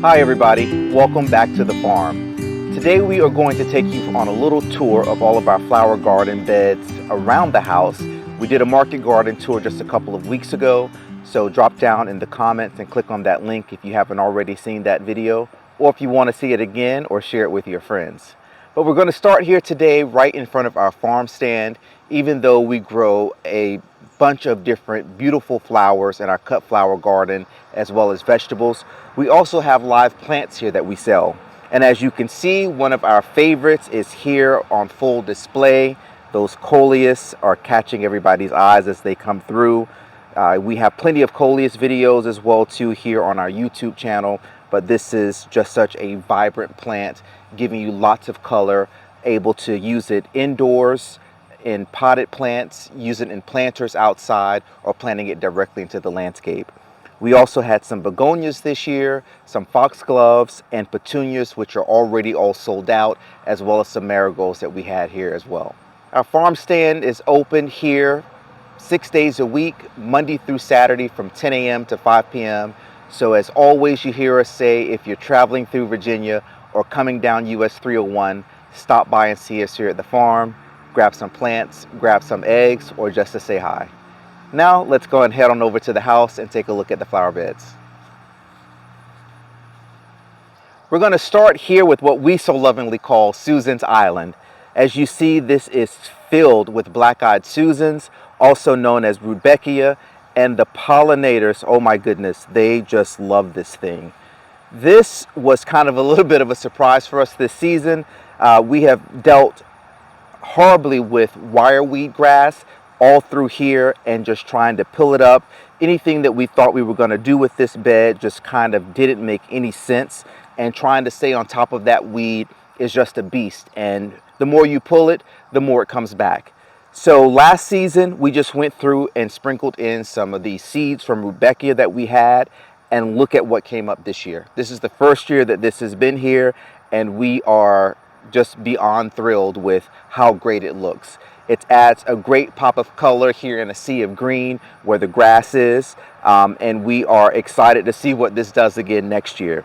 Hi everybody, welcome back to the farm. Today we are going to take you on a little tour of all of our flower garden beds around the house. We did a market garden tour just a couple of weeks ago, so drop down in the comments and click on that link if you haven't already seen that video, or if you want to see it again or share it with your friends. But we're going to start here today right in front of our farm stand. Even though we grow a bunch of different beautiful flowers in our cut flower garden as well as vegetables, we also have live plants here that we sell. And as you can see, one of our favorites is here on full display. Those coleus are catching everybody's eyes as they come through. We have plenty of coleus videos as well too here on our YouTube channel, but this is just such a vibrant plant, giving you lots of color, able to use it indoors, in potted plants, use it in planters outside, or planting it directly into the landscape. We also had some begonias this year, some foxgloves, and petunias, which are already all sold out, as well as some marigolds that we had here as well. Our farm stand is open here 6 days a week, Monday through Saturday from 10 a.m. to 5 p.m. So as always, you hear us say, if you're traveling through Virginia or coming down US 301, stop by and see us here at the farm, grab some plants, grab some eggs, or just to say hi. Now let's go and head on over to the house and take a look at the flower beds. We're going to start here with what we so lovingly call Susan's Island. As you see, this is filled with black-eyed Susans, also known as Rudbeckia, and the pollinators, oh my goodness, they just love this thing. This was kind of a little bit of a surprise for us this season. We have dealt horribly with wireweed grass all through here and just trying to pull it up. Anything that we thought we were going to do with this bed just kind of didn't make any sense, and trying to stay on top of that weed is just a beast, and the more you pull it, the more it comes back. So last season we just went through and sprinkled in some of these seeds from Rudbeckia that we had, and look at what came up this year. This is the first year that this has been here, and we are just beyond thrilled with how great it looks. It adds a great pop of color here in a sea of green where the grass is, and we are excited to see what this does again next year.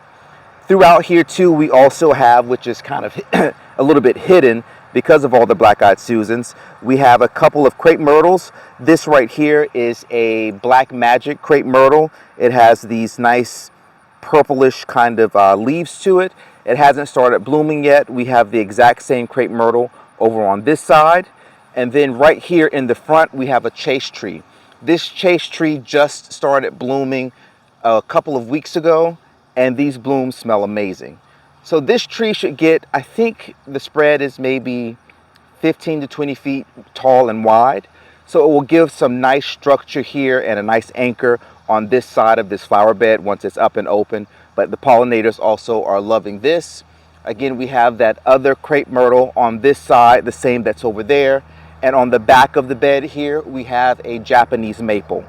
Throughout here too, we also have, which is kind of a little bit hidden because of all the black-eyed Susans, we have a couple of crepe myrtles. This right here is a black magic crepe myrtle. It has these nice purplish kind of leaves to it. It hasn't started blooming yet. We have the exact same crepe myrtle over on this side. And then right here in the front, we have a chase tree. This chase tree just started blooming a couple of weeks ago, and these blooms smell amazing. So this tree should get, I think the spread is maybe 15 to 20 feet tall and wide. So it will give some nice structure here and a nice anchor on this side of this flower bed once it's up and open. But the pollinators also are loving this. Again, we have that other crepe myrtle on this side, the same that's over there. And on the back of the bed here, we have a Japanese maple.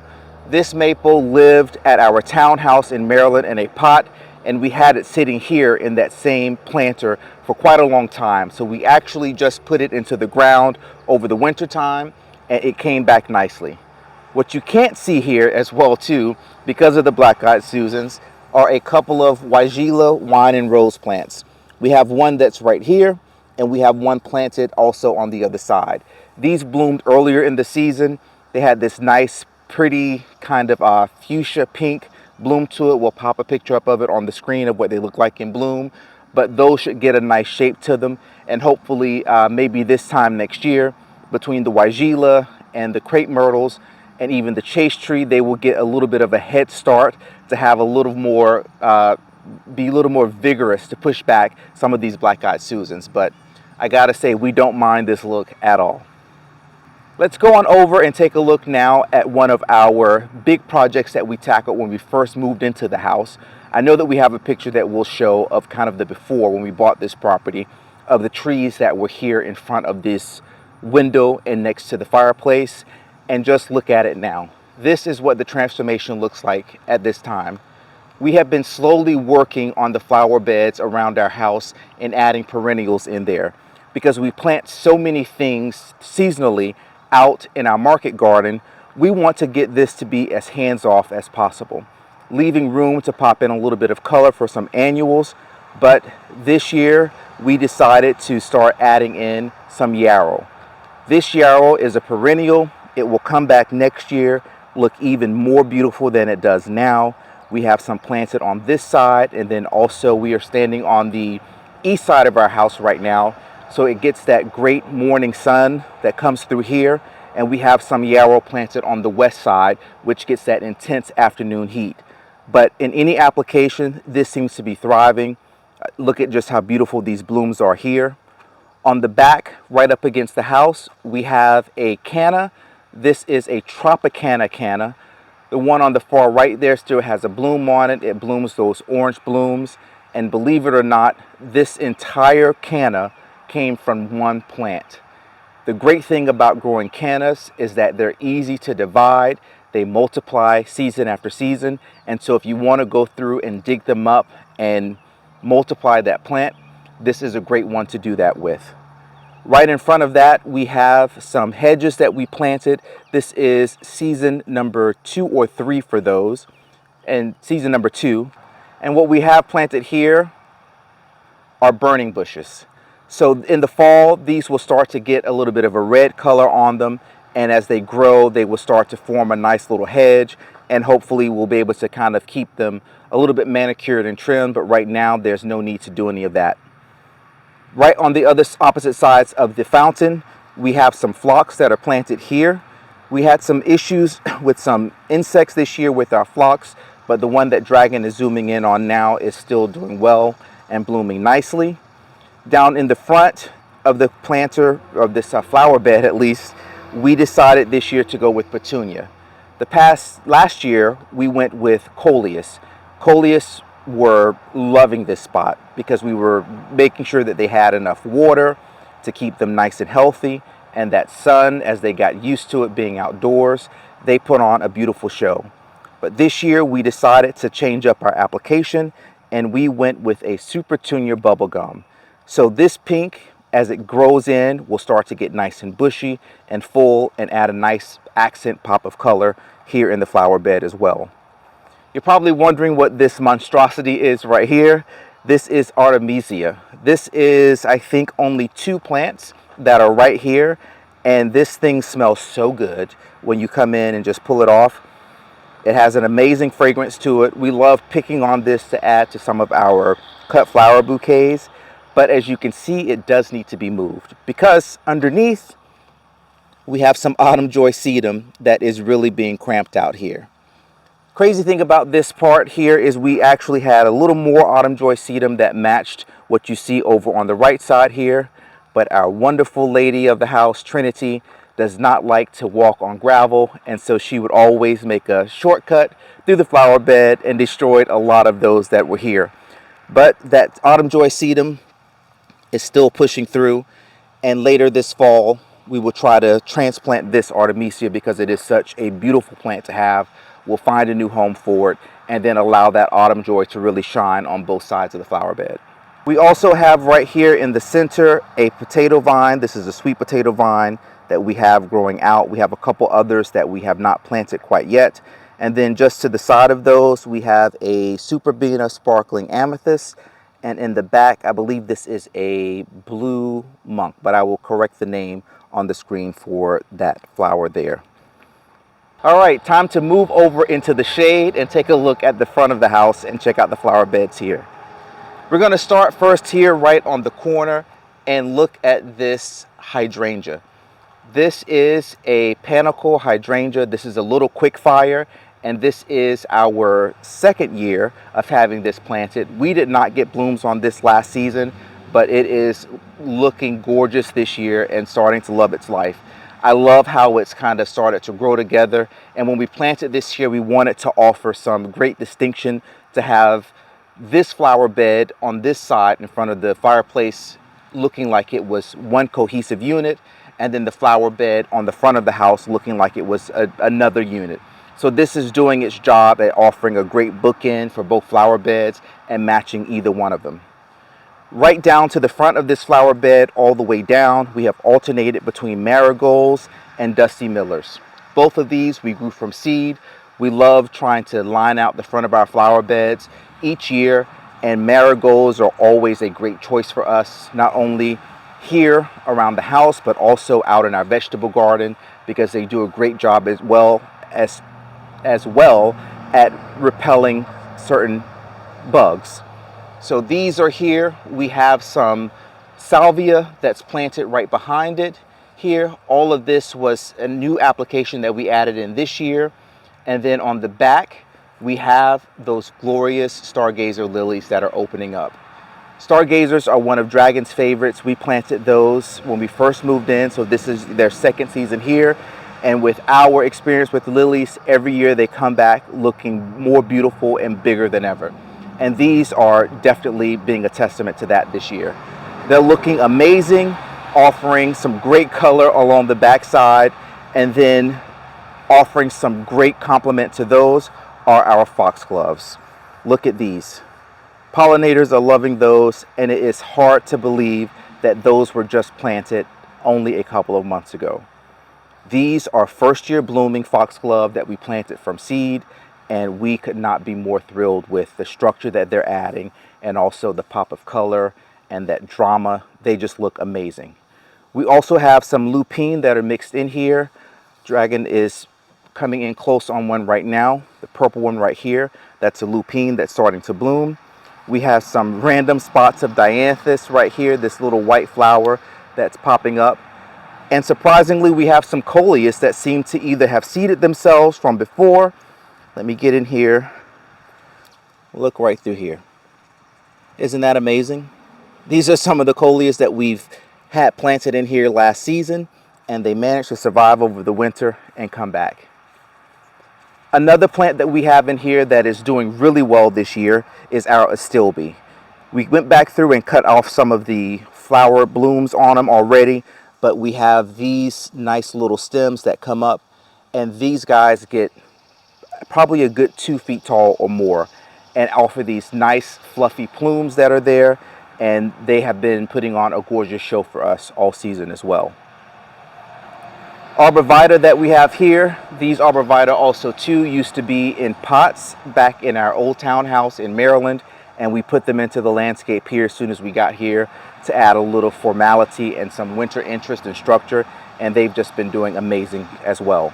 This maple lived at our townhouse in Maryland in a pot, and we had it sitting here in that same planter for quite a long time. So we actually just put it into the ground over the winter time, and it came back nicely. What you can't see here as well too, because of the black-eyed Susans, are a couple of Weigela wine and rose plants. We have one that's right here, and we have one planted also on the other side. These bloomed earlier in the season. They had this nice, pretty kind of fuchsia pink bloom to it. We'll pop a picture up of it on the screen of what they look like in bloom. But those should get a nice shape to them. And hopefully, maybe this time next year, between the Weigela and the crepe myrtles and even the chase tree, they will get a little bit of a head start to have a little more, be a little more vigorous to push back some of these black-eyed Susans. But I gotta say, we don't mind this look at all. Let's go on over and take a look now at one of our big projects that we tackled when we first moved into the house. I know that we have a picture that we'll show of kind of the before when we bought this property, of the trees that were here in front of this window and next to the fireplace. And just look at it now. This is what the transformation looks like at this time. We have been slowly working on the flower beds around our house and adding perennials in there, because we plant so many things seasonally out in our market garden. We want to get this to be as hands-off as possible. leaving room to pop in a little bit of color for some annuals. But this year we decided to start adding in some yarrow. This yarrow is a perennial. It will come back next year, look even more beautiful than it does now. We have some planted on this side, and then also we are standing on the east side of our house right now, so it gets that great morning sun that comes through here. And we have some yarrow planted on the west side, which gets that intense afternoon heat. But in any application, this seems to be thriving. Look at just how beautiful these blooms are here. On the back, right up against the house, we have a canna. This is a Tropicana canna. The one on the far right there still has a bloom on it. It blooms those orange blooms. And believe it or not, this entire canna came from one plant. The great thing about growing cannas is that they're easy to divide. They multiply season after season. And so if you want to go through and dig them up and multiply that plant, this is a great one to do that with. Right in front of that, we have some hedges that we planted. This is season number 2 or 3 for those, and season number 2. And what we have planted here are burning bushes. So in the fall, these will start to get a little bit of a red color on them. And as they grow, they will start to form a nice little hedge. And hopefully we'll be able to kind of keep them a little bit manicured and trimmed. But right now, there's no need to do any of that. Right on the opposite sides of the fountain, we have some phlox that are planted here. We had some issues with some insects this year with our phlox, but the one that Dragon is zooming in on now is still doing well and blooming nicely. Down in the front of the planter, of this flower bed at least, we decided this year to go with petunia. Last year, we went with coleus. Coleus were loving this spot because we were making sure that they had enough water to keep them nice and healthy, and that sun, as they got used to it being outdoors, they put on a beautiful show. But this year, we decided to change up our application, and we went with a Super Tunia bubblegum. So this pink, as it grows in, will start to get nice and bushy and full and add a nice accent pop of color here in the flower bed as well. You're probably wondering what this monstrosity is right here. This is Artemisia. This is, I think, only 2 plants that are right here. And this thing smells so good when you come in and just pull it off. It has an amazing fragrance to it. We love picking on this to add to some of our cut flower bouquets. But as you can see, it does need to be moved because underneath we have some autumn joy sedum that is really being cramped out here. Crazy thing about this part here is we actually had a little more autumn joy sedum that matched what you see over on the right side here. But our wonderful lady of the house, Trinity, does not like to walk on gravel, and so she would always make a shortcut through the flower bed and destroyed a lot of those that were here. But that autumn joy sedum is still pushing through, and later this fall we will try to transplant this Artemisia because it is such a beautiful plant to have. We'll find a new home for it and then allow that autumn joy to really shine on both sides of the flower bed. We also have right here in the center a potato vine. This is a sweet potato vine that we have growing out. We have a couple others that we have not planted quite yet. And then just to the side of those, we have a Superbena sparkling amethyst. And in the back, I believe this is a blue monk, but I will correct the name on the screen for that flower there. All right, time to move over into the shade and take a look at the front of the house and check out the flower beds here. We're going to start first here right on the corner and look at this hydrangea. This is a panicle hydrangea. This is a little quick fire, and this is our second year of having this planted. We did not get blooms on this last season, but it is looking gorgeous this year and starting to love its life. I love how it's kind of started to grow together, and when we planted this year, we wanted to offer some great distinction to have this flower bed on this side in front of the fireplace looking like it was one cohesive unit, and then the flower bed on the front of the house looking like it was another unit. So this is doing its job at offering a great bookend for both flower beds and matching either one of them. Right down to the front of this flower bed, all the way down, we have alternated between marigolds and dusty millers. Both of these we grew from seed. We love trying to line out the front of our flower beds each year, and marigolds are always a great choice for us, not only here around the house, but also out in our vegetable garden, because they do a great job as well at repelling certain bugs. So these are here. We have some salvia that's planted right behind it here. All of this was a new application that we added in this year. And then on the back, we have those glorious stargazer lilies that are opening up. Stargazers are one of Dragon's favorites. We planted those when we first moved in, so this is their second season here. And with our experience with lilies, every year they come back looking more beautiful and bigger than ever. And these are definitely being a testament to that this year. They're looking amazing, offering some great color along the backside, and then offering some great complement to those are our foxgloves. Look at these. Pollinators are loving those, and it is hard to believe that those were just planted only a couple of months ago. These are first-year blooming foxglove that we planted from seed, and we could not be more thrilled with the structure that they're adding and also the pop of color and that drama. They just look amazing. We also have some lupine that are mixed in here. Dragon is coming in close on one right now, the purple one right here. That's a lupine that's starting to bloom. We have some random spots of dianthus right here, this little white flower that's popping up. And surprisingly, we have some coleus that seem to either have seeded themselves from before. Let me get in here. Look right through here. Isn't that amazing? These are some of the coleus that we've had planted in here last season, and they managed to survive over the winter and come back. Another plant that we have in here that is doing really well this year is our astilbe. We went back through and cut off some of the flower blooms on them already, but we have these nice little stems that come up, and these guys get probably a good 2 feet tall or more and offer these nice fluffy plumes that are there, and they have been putting on a gorgeous show for us all season as well. Arborvitae that we have here, these arborvitae also too used to be in pots back in our old townhouse in Maryland, and we put them into the landscape here as soon as we got here to add a little formality and some winter interest and structure, and they've just been doing amazing as well.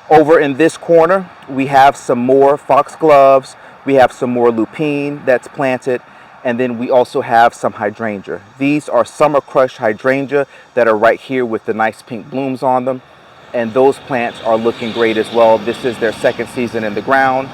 Over in this corner, we have some more foxgloves, we have some more lupine that's planted, and then we also have some hydrangea. These are summer crush hydrangea that are right here with the nice pink blooms on them, and those plants are looking great as well. This is their second season in the ground.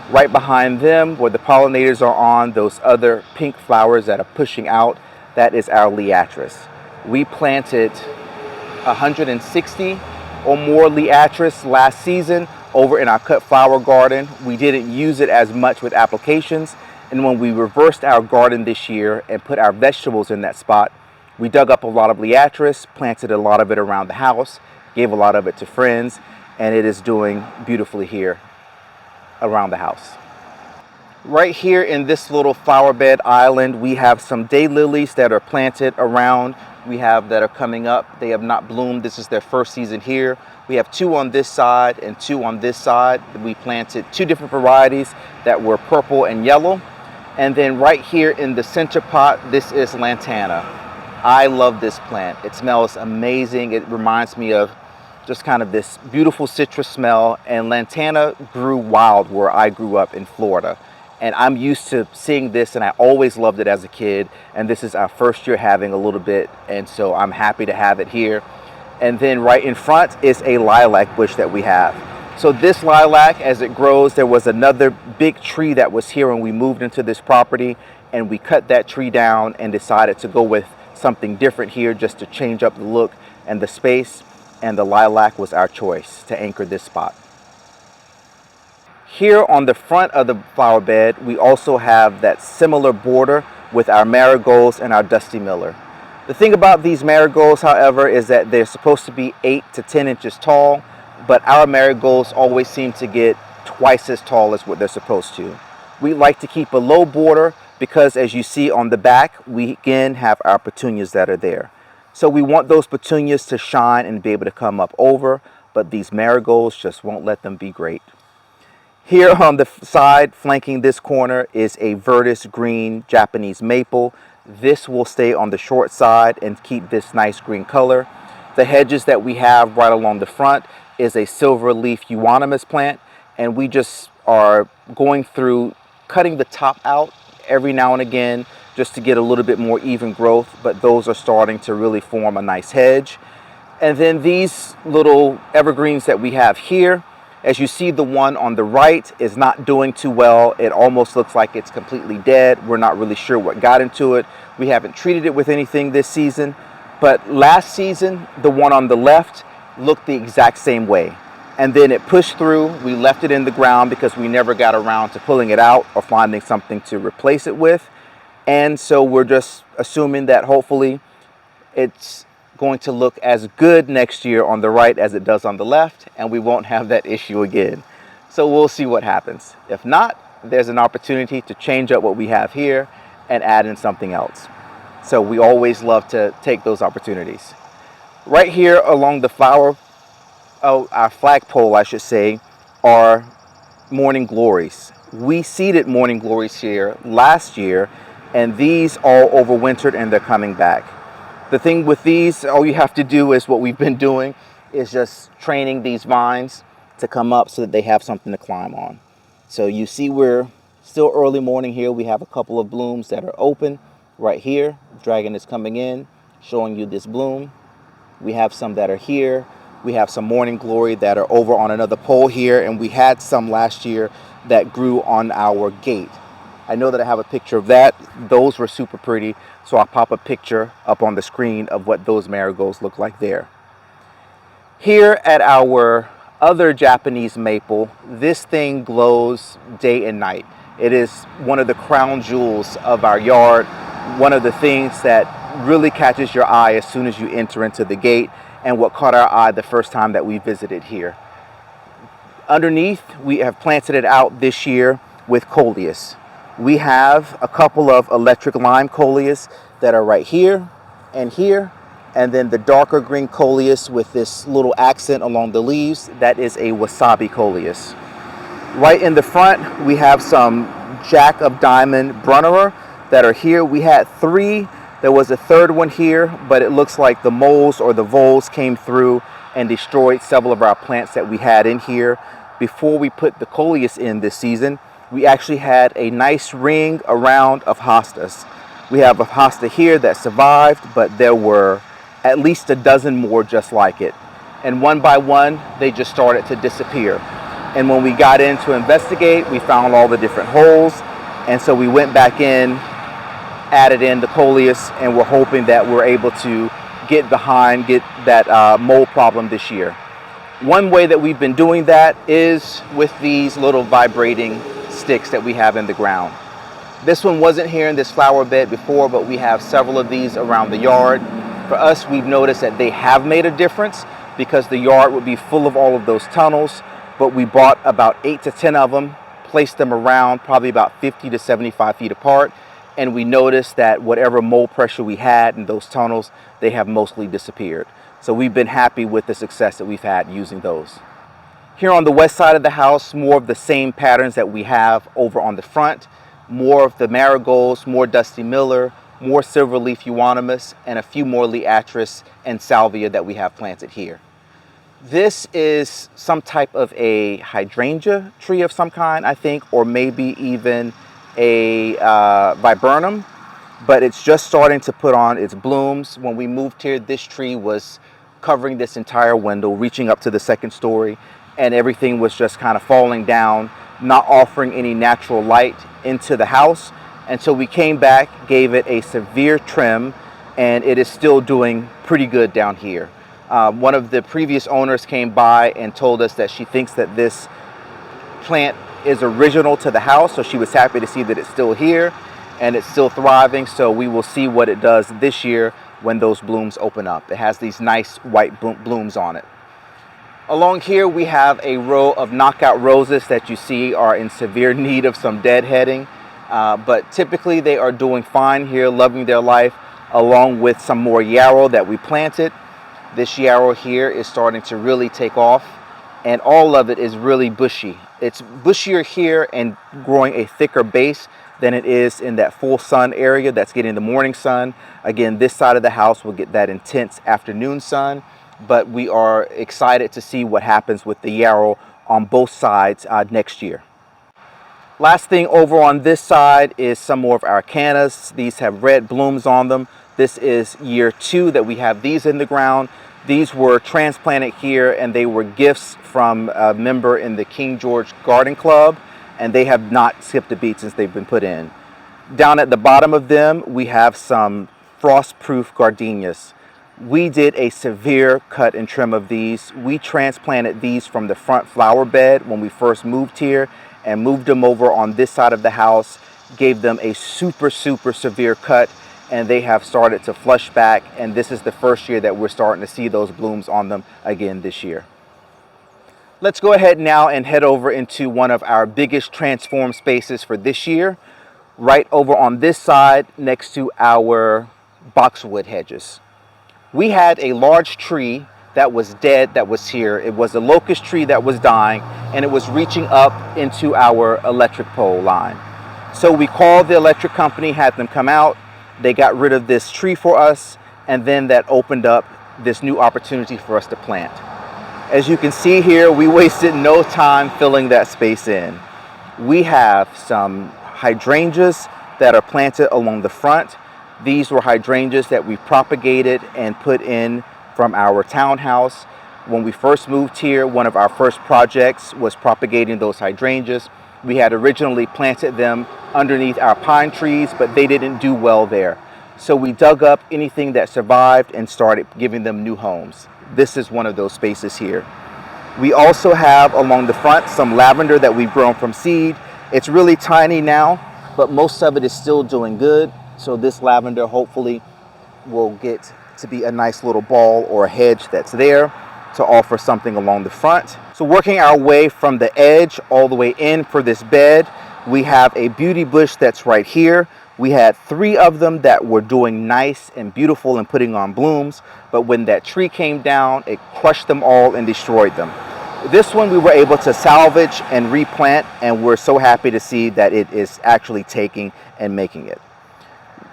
Right behind them, where the pollinators are on those other pink flowers that are pushing out, that is our liatris. We planted 160 or more liatris last season over in our cut flower garden. We didn't use it as much with applications, and when we reversed our garden this year and put our vegetables in that spot, we dug up a lot of liatris, planted a lot of it around the house, gave a lot of it to friends, and it is doing beautifully here around the house. Right here in this little flower bed island, we have some daylilies that are planted around. We have that are coming up. They have not bloomed. This is their first season here. We have 2 on this side and 2 on this side. We planted 2 different varieties that were purple and yellow. And then right here in the center pot, this is lantana. I love this plant. It smells amazing. It reminds me of just kind of this beautiful citrus smell, and lantana grew wild where I grew up in Florida. And I'm used to seeing this, and I always loved it as a kid, and this is our first year having a little bit, and so I'm happy to have it here. And then right in front is a lilac bush that we have. So this lilac, as it grows, there was another big tree that was here when we moved into this property, and we cut that tree down and decided to go with something different here just to change up the look and the space, and the lilac was our choice to anchor this spot. Here on the front of the flower bed, we also have that similar border with our marigolds and our dusty miller. The thing about these marigolds, however, is that they're supposed to be 8 to 10 inches tall, but our marigolds always seem to get twice as tall as what they're supposed to. We like to keep a low border because, as you see on the back, we again have our petunias that are there. So we want those petunias to shine and be able to come up over, but these marigolds just won't let them be great. Here on the side flanking this corner is a Virtus green Japanese maple. This will stay on the short side and keep this nice green color. The hedges that we have right along the front is a silver leaf euonymus plant, and we just are going through cutting the top out every now and again just to get a little bit more even growth, but those are starting to really form a nice hedge. And then these little evergreens that we have here, as you see, the one on the right is not doing too well. It almost looks like it's completely dead. We're not really sure what got into it. We haven't treated it with anything this season, but last season, the one on the left looked the exact same way. And then it pushed through. We left it in the ground because we never got around to pulling it out or finding something to replace it with. And so we're just assuming that hopefully it's going to look as good next year on the right as it does on the left, and we won't have that issue again. So we'll see what happens. If not, there's an opportunity to change up what we have here and add in something else. So we always love to take those opportunities. Right here along the our flagpole, I should say, are morning glories. We seeded morning glories here last year, and these all overwintered and they're coming back. The thing with these, all you have to do is what we've been doing is just training these vines to come up so that they have something to climb on. So you see we're still early morning here. We have a couple of blooms that are open right here. Dragon is coming in, showing you this bloom. We have some that are here. We have some morning glory that are over on another pole here, and we had some last year that grew on our gate. I know that I have a picture of that. Those were super pretty, so I'll pop a picture up on the screen of what those marigolds look like there. Here at our other Japanese maple, this thing glows day and night. It is one of the crown jewels of our yard, one of the things that really catches your eye as soon as you enter into the gate, and what caught our eye the first time that we visited here. Underneath, we have planted it out this year with coleus. We have a couple of electric lime coleus that are right here, and then the darker green coleus with this little accent along the leaves, that is a wasabi coleus. Right in the front, we have some Jack of Diamond Brunnerer that are here. We had 3. There was a third one here, but it looks like the moles or the voles came through and destroyed several of our plants that we had in here. Before we put the coleus in this season, we actually had a nice ring around of hostas. We have a hosta here that survived, but there were at least a dozen more just like it. And one by one, they just started to disappear. And when we got in to investigate, we found all the different holes. And so we went back in, added in the coleus, and we're hoping that we're able to get that mold problem this year. One way that we've been doing that is with these little vibrating sticks that we have in the ground. This one wasn't here in this flower bed before, but we have several of these around the yard. For us, we've noticed that they have made a difference because the yard would be full of all of those tunnels, but we bought about 8 to 10 of them, placed them around probably about 50 to 75 feet apart, and we noticed that whatever mold pressure we had in those tunnels, they have mostly disappeared. So we've been happy with the success that we've had using those. Here on the west side of the house, more of the same patterns that we have over on the front. More of the marigolds, more Dusty Miller, more silverleaf euonymus, and a few more liatris and salvia that we have planted here. This is some type of a hydrangea tree of some kind, I think, or maybe even a viburnum, but it's just starting to put on its blooms. When we moved here, this tree was covering this entire window, reaching up to the second story, and everything was just kind of falling down, not offering any natural light into the house. And so we came back, gave it a severe trim, and it is still doing pretty good down here. One of the previous owners came by and told us that she thinks that this plant is original to the house, so she was happy to see that it's still here and it's still thriving. So we will see what it does this year when those blooms open up. It has these nice white blooms on it. Along here we have a row of knockout roses that you see are in severe need of some deadheading, but typically they are doing fine here, loving their life, along with some more yarrow that we planted. This yarrow here is starting to really take off, and all of it is really bushy. It's bushier here and growing a thicker base than it is in that full sun area that's getting the morning sun. Again, this side of the house will get that intense afternoon sun, but we are excited to see what happens with the yarrow on both sides next year. Last thing over on this side is some more of our cannas. These have red blooms on them. This is year 2 that we have these in the ground. These were transplanted here and they were gifts from a member in the King George Garden Club, and they have not skipped a beat since they've been put in. Down at the bottom of them, we have some frost-proof gardenias. We did a severe cut and trim of these. We transplanted these from the front flower bed when we first moved here and moved them over on this side of the house, gave them a super severe cut, and they have started to flush back, and this is the first year that we're starting to see those blooms on them again this year. Let's go ahead now and head over into one of our biggest transform spaces for this year, right over on this side next to our boxwood hedges. We had a large tree that was dead that was here. It was a locust tree that was dying, and it was reaching up into our electric pole line. So we called the electric company, had them come out. They got rid of this tree for us, and then that opened up this new opportunity for us to plant. As you can see here, we wasted no time filling that space in. We have some hydrangeas that are planted along the front. These were hydrangeas that we propagated and put in from our townhouse. When we first moved here, one of our first projects was propagating those hydrangeas. We had originally planted them underneath our pine trees, but they didn't do well there. So we dug up anything that survived and started giving them new homes. This is one of those spaces here. We also have along the front some lavender that we've grown from seed. It's really tiny now, but most of it is still doing good. So this lavender hopefully will get to be a nice little ball or a hedge that's there to offer something along the front. So working our way from the edge all the way in for this bed, we have a beauty bush that's right here. We had 3 of them that were doing nice and beautiful and putting on blooms, but when that tree came down, it crushed them all and destroyed them. This one we were able to salvage and replant, and we're so happy to see that it is actually taking and making it.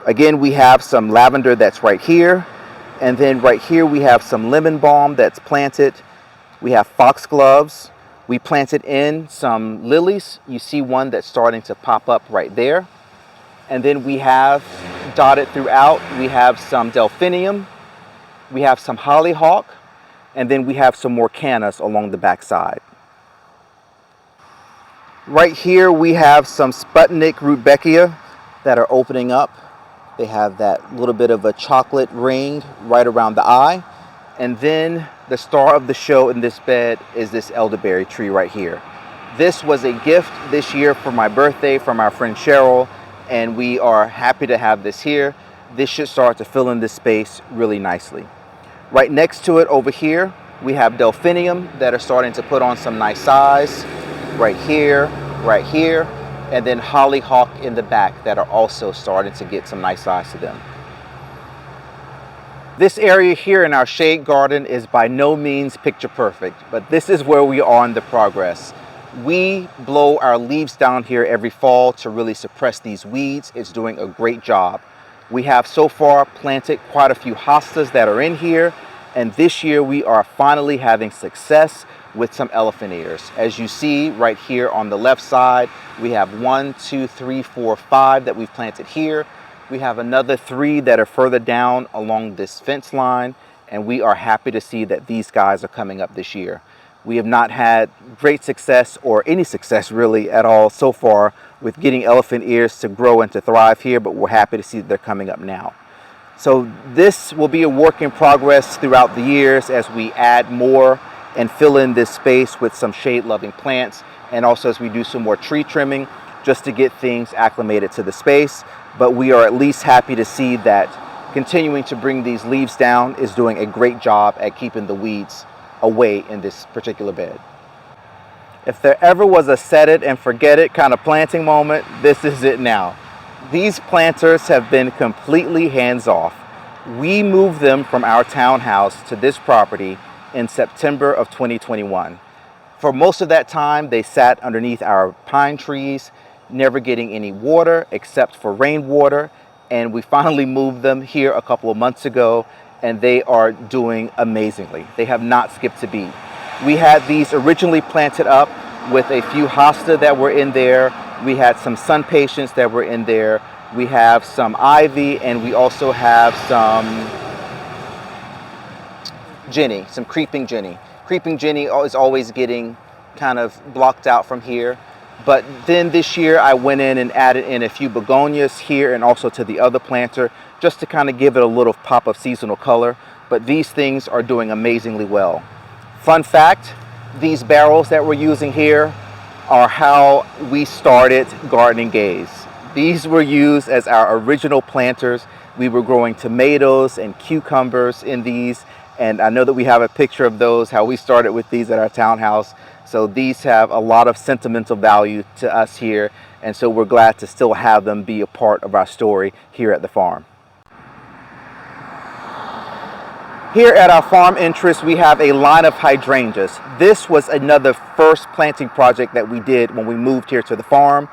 Again, we have some lavender that's right here, and then right here we have some lemon balm that's planted. We have foxgloves. We planted in some lilies. You see one that's starting to pop up right there. And then we have dotted throughout, we have some delphinium, we have some hollyhock, and then we have some more cannas along the back side. Right here we have some Sputnik rudbeckia that are opening up. They have that little bit of a chocolate ring right around the eye. And then the star of the show in this bed is this elderberry tree right here. This was a gift this year for my birthday from our friend Cheryl, and we are happy to have this here. This should start to fill in this space really nicely. Right next to it over here, we have delphinium that are starting to put on some nice size. Right here, and then hollyhock in the back that are also starting to get some nice size to them. This area here in our shade garden is by no means picture perfect, but this is where we are in the progress. We blow our leaves down here every fall to really suppress these weeds. It's doing a great job. We have so far planted quite a few hostas that are in here, and this year we are finally having success with some elephant ears. As you see right here on the left side, we have 1, 2, 3, 4, 5 that we've planted here. We have another 3 that are further down along this fence line, and we are happy to see that these guys are coming up this year. We have not had great success, or any success really at all so far, with getting elephant ears to grow and to thrive here, but we're happy to see that they're coming up now. So this will be a work in progress throughout the years as we add more and fill in this space with some shade-loving plants, and also as we do some more tree trimming just to get things acclimated to the space. But we are at least happy to see that continuing to bring these leaves down is doing a great job at keeping the weeds away in this particular bed. If there ever was a set it and forget it kind of planting moment, this is it now. These planters have been completely hands-off. We moved them from our townhouse to this property in September of 2021. For most of that time, they sat underneath our pine trees, never getting any water except for rainwater. And we finally moved them here a couple of months ago, and they are doing amazingly. They have not skipped a beat. We had these originally planted up with a few hosta that were in there. We had some sun patience that were in there. We have some ivy, and we also have some Jenny, some creeping Jenny. Creeping Jenny is always getting kind of blocked out from here. But then this year I went in and added in a few begonias here and also to the other planter just to kind of give it a little pop of seasonal color. But these things are doing amazingly well. Fun fact, these barrels that we're using here are how we started Gardening Gays. These were used as our original planters. We were growing tomatoes and cucumbers in these, and I know that we have a picture of those, how we started with these at our townhouse. So these have a lot of sentimental value to us here, and so we're glad to still have them be a part of our story here at the farm. Here at our farm entrance, we have a line of hydrangeas. This was another first planting project that we did when we moved here to the farm.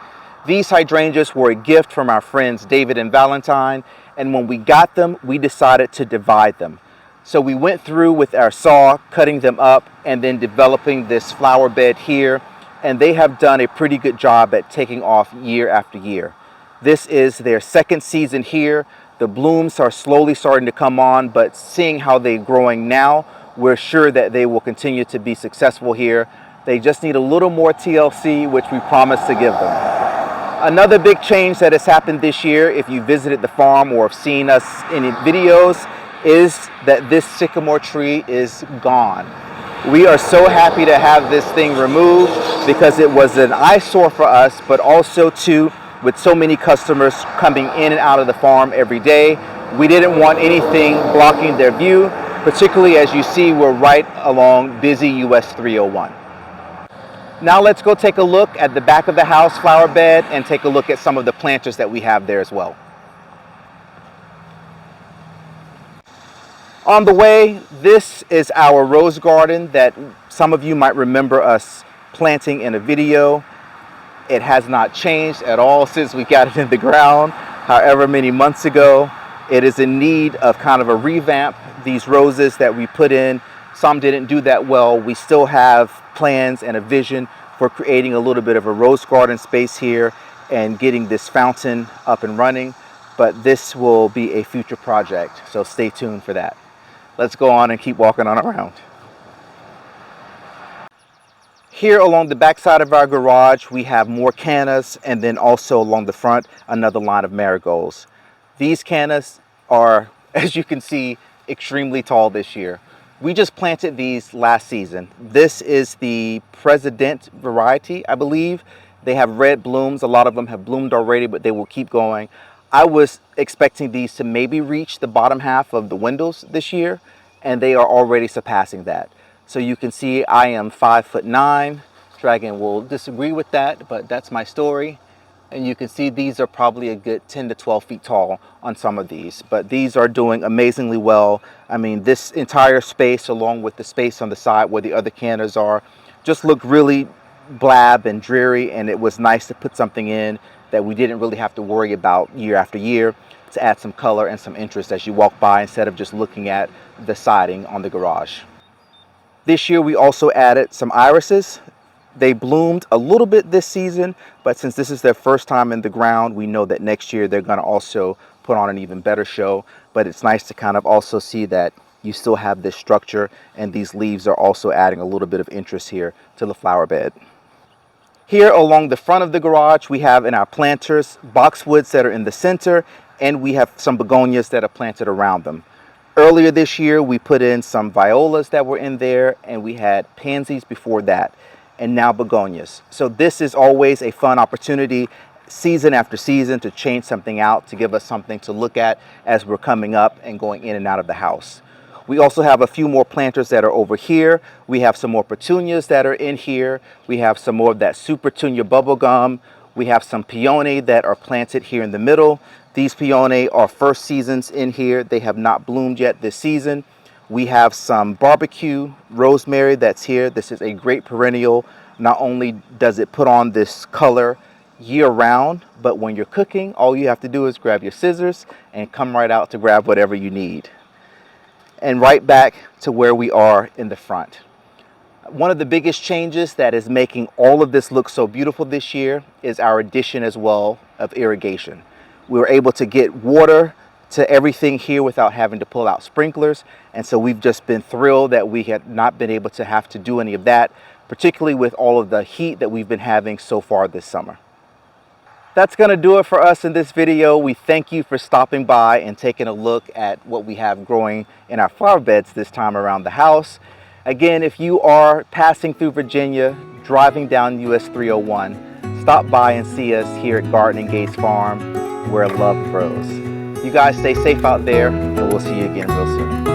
These hydrangeas were a gift from our friends David and Valentine, and when we got them, we decided to divide them. So we went through with our saw, cutting them up, and then developing this flower bed here, and they have done a pretty good job at taking off year after year. This is their second season here. The blooms are slowly starting to come on, but seeing how they're growing now, we're sure that they will continue to be successful here. They just need a little more TLC, which we promise to give them. Another big change that has happened this year, if you visited the farm or have seen us in videos, is that this sycamore tree is gone. We are so happy to have this thing removed because it was an eyesore for us, but also too, with so many customers coming in and out of the farm every day, we didn't want anything blocking their view, particularly as you see we're right along busy US 301. Now let's go take a look at the back of the house flower bed and take a look at some of the planters that we have there as well. On the way, this is our rose garden that some of you might remember us planting in a video. It has not changed at all since we got it in the ground, however many months ago. It is in need of kind of a revamp. These roses that we put in, some didn't do that well. We still have plans and a vision for creating a little bit of a rose garden space here and getting this fountain up and running, but this will be a future project, so stay tuned for that. Let's go on and keep walking on around. Here along the back side of our garage, we have more cannas, and then also along the front, another line of marigolds. These cannas are, as you can see, extremely tall this year. We just planted these last season. This is the President variety, I believe. They have red blooms. A lot of them have bloomed already, but they will keep going. I was expecting these to maybe reach the bottom half of the windows this year, and they are already surpassing that. So you can see I am 5'9". Dragon will disagree with that, but that's my story. And you can see these are probably a good 10 to 12 feet tall on some of these, but these are doing amazingly well. I mean, this entire space, along with the space on the side where the other cannas are, just looked really blab and dreary, and it was nice to put something in that we didn't really have to worry about year after year to add some color and some interest as you walk by instead of just looking at the siding on the garage. This year we also added some irises. They bloomed a little bit this season, but since this is their first time in the ground, we know that next year they're going to also put on an even better show. But it's nice to kind of also see that you still have this structure, and these leaves are also adding a little bit of interest here to the flower bed. Here along the front of the garage, we have in our planters boxwoods that are in the center, and we have some begonias that are planted around them. Earlier this year, we put in some violas that were in there, and we had pansies before that, and now begonias. So this is always a fun opportunity, season after season, to change something out, to give us something to look at as we're coming up and going in and out of the house. We also have a few more planters that are over here. We have some more petunias that are in here. We have some more of that super petunia bubblegum. We have some peony that are planted here in the middle. These peony are first seasons in here. They have not bloomed yet this season. We have some barbecue rosemary that's here. This is a great perennial. Not only does it put on this color year round, but when you're cooking, all you have to do is grab your scissors and come right out to grab whatever you need. And right back to where we are in the front. One of the biggest changes that is making all of this look so beautiful this year is our addition as well of irrigation. We were able to get water to everything here without having to pull out sprinklers, and so we've just been thrilled that we had not been able to have to do any of that, particularly with all of the heat that we've been having so far this summer. That's going to do it for us in this video. We thank you for stopping by and taking a look at what we have growing in our flower beds this time around the house. Again, if you are passing through Virginia, driving down US 301, stop by and see us here at Gardening Gays Farm, where love grows. You guys stay safe out there, and we'll see you again real soon.